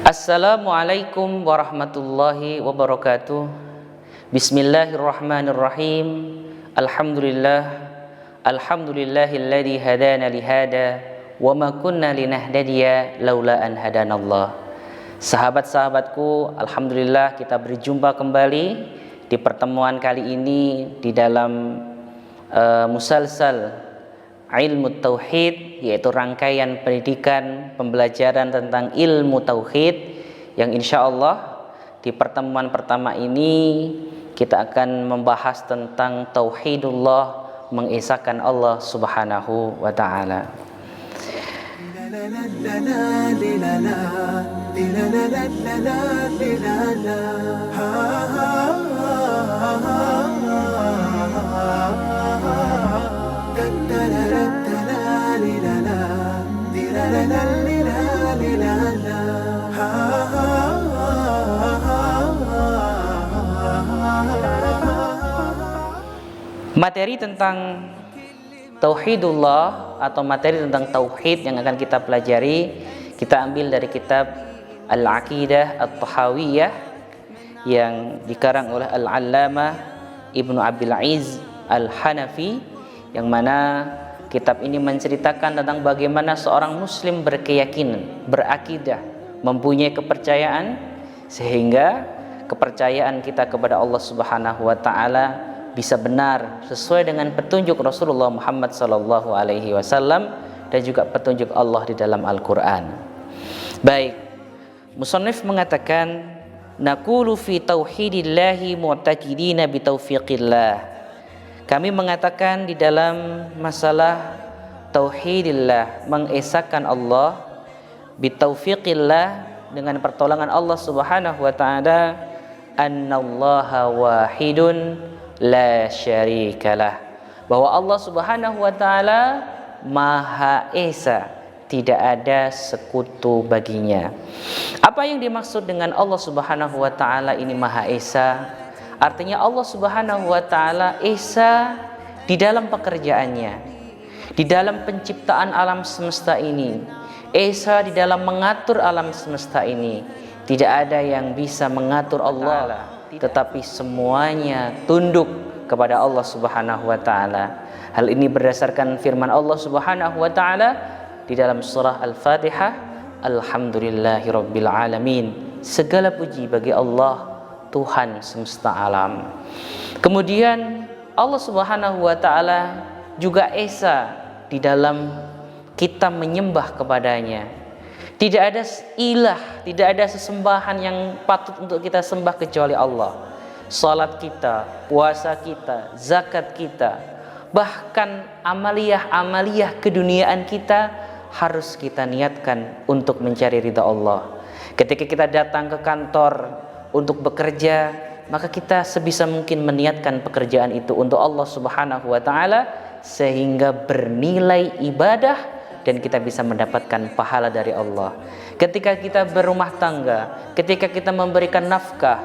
Assalamualaikum warahmatullahi wabarakatuh. Bismillahirrahmanirrahim. Alhamdulillahilladzi hadana lihada wa ma kunna linahtadiya laula an hadanallah. Sahabat-sahabatku, alhamdulillah kita berjumpa kembali di pertemuan kali ini di dalam musalsal ilmu tauhid, yaitu rangkaian pendidikan pembelajaran tentang ilmu tauhid yang insya Allah di pertemuan pertama ini kita akan membahas tentang tauhidullah, mengesahkan Allah subhanahu wa ta'ala. Materi tentang tauhidullah atau materi tentang tauhid yang akan kita pelajari kita ambil dari kitab Al-Aqidah At-Tahawiyah yang dikarang oleh Al-Allamah Ibnu Abil Izz Al-Hanafi, yang mana kitab ini menceritakan tentang bagaimana seorang muslim berkeyakinan, berakidah, mempunyai kepercayaan sehingga kepercayaan kita kepada Allah Subhanahu wa taala bisa benar sesuai dengan petunjuk Rasulullah Muhammad sallallahu alaihi wasallam dan juga petunjuk Allah di dalam Al-Qur'an. Baik, musannif mengatakan naqulu fi tauhidillahi mu'taqidina bi taufiqillah. Kami mengatakan di dalam masalah tauhidillah, mengesahkan Allah, bi taufiqillah, dengan pertolongan Allah Subhanahu wa taala, annallaha wahidun la syarikalah, bahwa Allah Subhanahu wa taala Maha Esa, tidak ada sekutu baginya. Apa yang dimaksud dengan Allah Subhanahu wa taala ini Maha Esa? Artinya Allah Subhanahu wa taala esa di dalam pekerjaannya, di dalam penciptaan alam semesta ini, esa di dalam mengatur alam semesta ini. Tidak ada yang bisa mengatur Allah, tetapi semuanya tunduk kepada Allah Subhanahu wa taala. Hal ini berdasarkan firman Allah Subhanahu wa taala di dalam surah Al-Fatihah, alhamdulillahirabbil alamin. Segala puji bagi Allah, Tuhan semesta alam. Kemudian Allah Subhanahu wa taala juga esa di dalam kita menyembah kepadanya. Tidak ada ilah, tidak ada sesembahan yang patut untuk kita sembah kecuali Allah. Salat kita, puasa kita, zakat kita, bahkan amaliyah keduniaan kita harus kita niatkan untuk mencari ridha Allah. Ketika kita datang ke kantor untuk bekerja, maka kita sebisa mungkin meniatkan pekerjaan itu untuk Allah Subhanahu wa taala sehingga bernilai ibadah dan kita bisa mendapatkan pahala dari Allah. Ketika kita berumah tangga, ketika kita memberikan nafkah,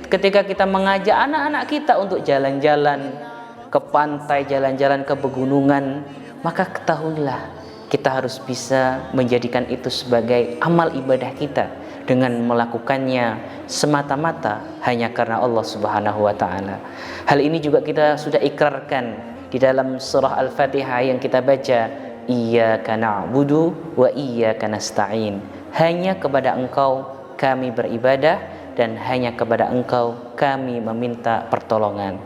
ketika kita mengajak anak-anak kita untuk jalan-jalan ke pantai, jalan-jalan ke pegunungan, maka ketahuilah kita harus bisa menjadikan itu sebagai amal ibadah kita dengan melakukannya semata-mata hanya karena Allah Subhanahu wa taala. Hal ini juga kita sudah ikrarkan di dalam surah Al-Fatihah yang kita baca, iyyaka na'budu wa iyyaka nasta'in. Hanya kepada Engkau kami beribadah dan hanya kepada Engkau kami meminta pertolongan.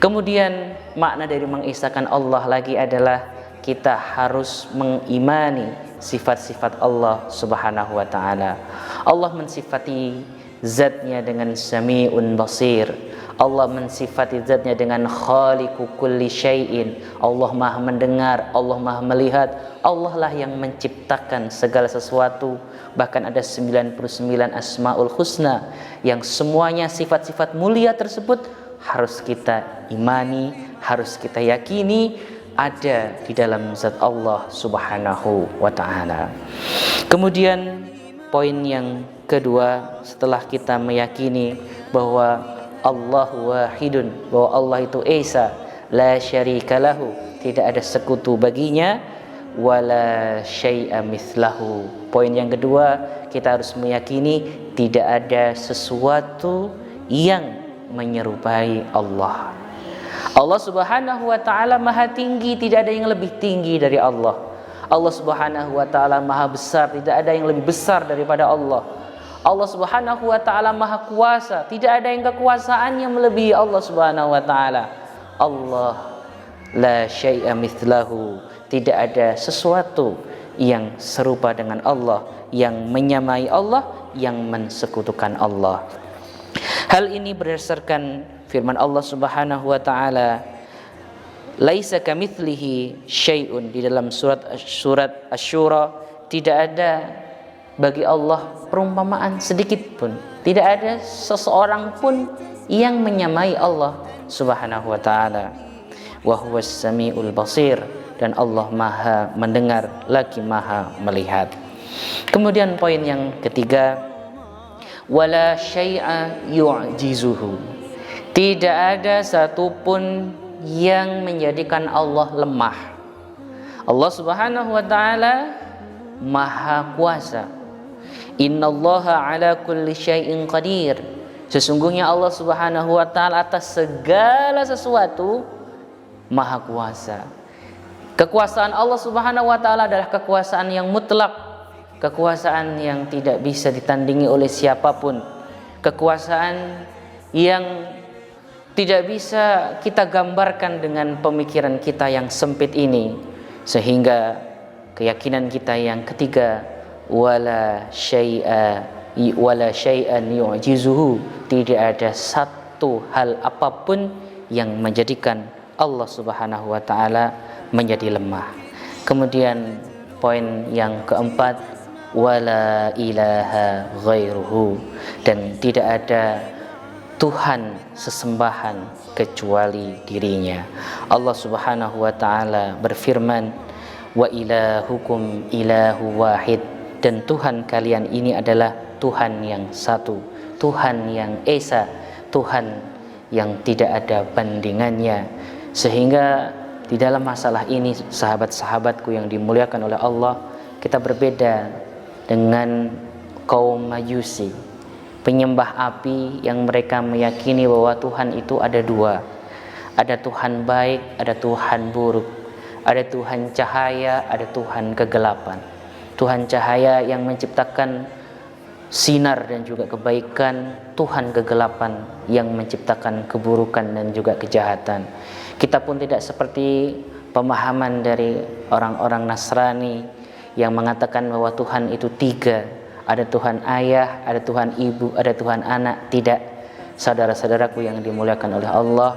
Kemudian makna dari mengesahkan Allah lagi adalah kita harus mengimani sifat-sifat Allah Subhanahu wa taala. Allah mensifati zatnya dengan Sami'un Basir. Allah mensifati zatnya dengan Khaliqu kulli syai'in. Allah Maha mendengar, Allah Maha melihat. Allah lah yang menciptakan segala sesuatu. Bahkan ada 99 Asmaul Husna yang semuanya sifat-sifat mulia tersebut harus kita imani, harus kita yakini ada di dalam zat Allah Subhanahu wa ta'ala. Kemudian poin yang kedua, setelah kita meyakini bahwa Allah wahidun, bahwa Allah itu esa, la syarikalahu, tidak ada sekutu baginya, wala syai'a mithlahu. Poin yang kedua, kita harus meyakini tidak ada sesuatu yang menyerupai Allah. Allah Subhanahu wa taala Maha tinggi, tidak ada yang lebih tinggi dari Allah. Allah Subhanahu wa taala Maha besar, tidak ada yang lebih besar daripada Allah. Allah Subhanahu wa taala Maha kuasa, tidak ada yang kekuasaannya melebihi Allah Subhanahu wa taala. Allah la syai'a mithlahu, tidak ada sesuatu yang serupa dengan Allah, yang menyamai Allah, yang mensekutukan Allah. Hal ini berdasarkan firman Allah Subhanahu wa taala, laisa kamitslihi syai'un, di dalam surat Asy-Syura, tidak ada bagi Allah perumpamaan sedikit pun. Tidak ada seseorang pun yang menyamai Allah Subhanahu wa taala. Wa huwas samiul basir, dan Allah Maha mendengar lagi Maha melihat. Kemudian poin yang ketiga, wala syai'a yu'jizuhu, tidak ada satupun yang menjadikan Allah lemah. Allah Subhanahu wa taala Maha kuasa. Innallaha ala kulli syai'in qadir, sesungguhnya Allah Subhanahu wa taala atas segala sesuatu Maha kuasa. Kekuasaan Allah Subhanahu wa taala adalah kekuasaan yang mutlak, kekuasaan yang tidak bisa ditandingi oleh siapapun, kekuasaan yang tidak bisa kita gambarkan dengan pemikiran kita yang sempit ini. Sehingga keyakinan kita yang ketiga, wala syai'an yu'jizuhu, tidak ada satu hal apapun yang menjadikan Allah Subhanahu wa taala menjadi lemah. Kemudian poin yang keempat, wala ilaha ghairuhu, dan tidak ada Tuhan sesembahan kecuali dirinya. Allah Subhanahu wa taala berfirman, wa ilahukum ilahu wahid, dan Tuhan kalian ini adalah Tuhan yang satu, Tuhan yang esa, Tuhan yang tidak ada bandingannya. Sehingga di dalam masalah ini, sahabat-sahabatku yang dimuliakan oleh Allah, kita berbeda dengan kaum Majusi, penyembah api, yang mereka meyakini bahwa Tuhan itu ada dua. Ada Tuhan baik, ada Tuhan buruk. Ada Tuhan cahaya, ada Tuhan kegelapan. Tuhan cahaya yang menciptakan sinar dan juga kebaikan, Tuhan kegelapan yang menciptakan keburukan dan juga kejahatan. Kita pun tidak seperti pemahaman dari orang-orang Nasrani yang mengatakan bahwa Tuhan itu tiga. Ada Tuhan ayah, ada Tuhan ibu, ada Tuhan anak. Tidak, saudara-saudaraku yang dimuliakan oleh Allah,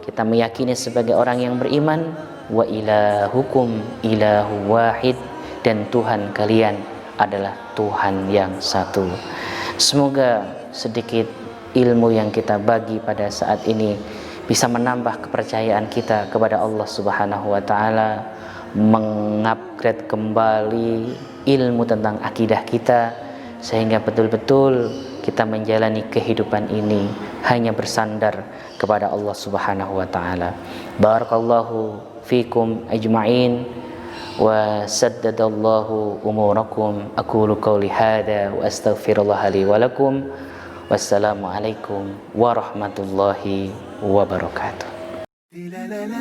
kita meyakini sebagai orang yang beriman, wa ilahukum ilahu wahid, dan Tuhan kalian adalah Tuhan yang satu. Semoga sedikit ilmu yang kita bagi pada saat ini bisa menambah kepercayaan kita kepada Allah Subhanahu wa taala, mengupgrade kembali ilmu tentang akidah kita, sehingga betul-betul kita menjalani kehidupan ini hanya bersandar kepada Allah Subhanahu wa taala. Barakallahu fikum ajma'in wa saddadallahu umurakum. Aqulu qawli hadza wa astaghfirullah li wa lakum. Wassalamu alaikum warahmatullahi wabarakatuh. La la la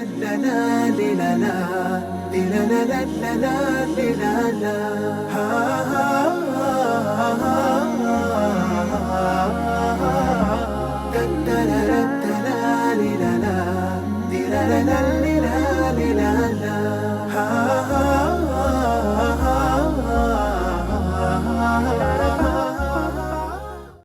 la